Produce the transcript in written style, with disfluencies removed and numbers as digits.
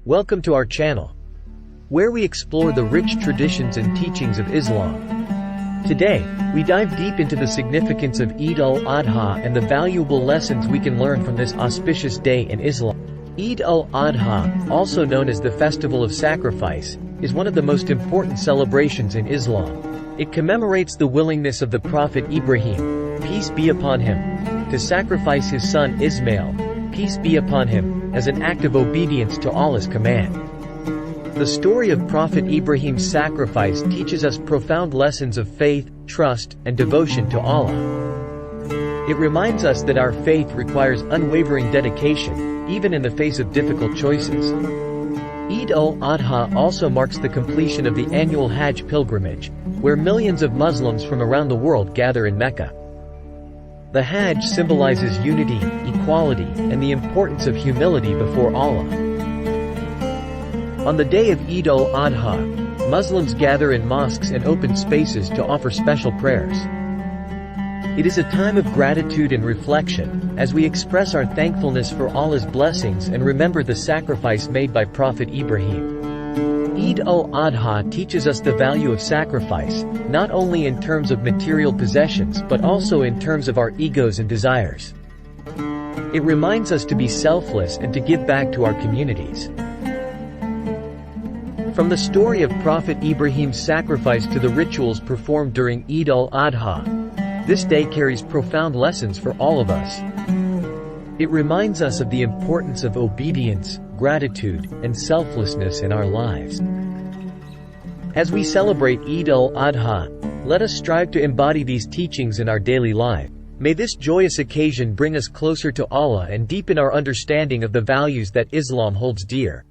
Welcome to our channel, where we explore the rich traditions and teachings of Islam. Today, we dive deep into the significance of Eid-ul-Adha and the valuable lessons we can learn from this auspicious day in Islam. Eid-ul-Adha, also known as the Festival of Sacrifice, is one of the most important celebrations in Islam. It commemorates the willingness of the Prophet Ibrahim, peace be upon him, to sacrifice his son Ismail, peace be upon him, as an act of obedience to Allah's command. The story of Prophet Ibrahim's sacrifice teaches us profound lessons of faith, trust, and devotion to Allah. It reminds us that our faith requires unwavering dedication, even in the face of difficult choices. Eid-ul-Adha also marks the completion of the annual Hajj pilgrimage, where millions of Muslims from around the world gather in Mecca. The Hajj symbolizes unity, equality, and the importance of humility before Allah. On the day of Eid-ul-Adha, Muslims gather in mosques and open spaces to offer special prayers. It is a time of gratitude and reflection, as we express our thankfulness for Allah's blessings and remember the sacrifice made by Prophet Ibrahim. Eid-ul-Adha teaches us the value of sacrifice, not only in terms of material possessions but also in terms of our egos and desires. It reminds us to be selfless and to give back to our communities. From the story of Prophet Ibrahim's sacrifice to the rituals performed during Eid-ul-Adha, this day carries profound lessons for all of us. It reminds us of the importance of obedience, gratitude, and selflessness in our lives. As we celebrate Eid-ul-Adha, let us strive to embody these teachings in our daily life. May this joyous occasion bring us closer to Allah and deepen our understanding of the values that Islam holds dear.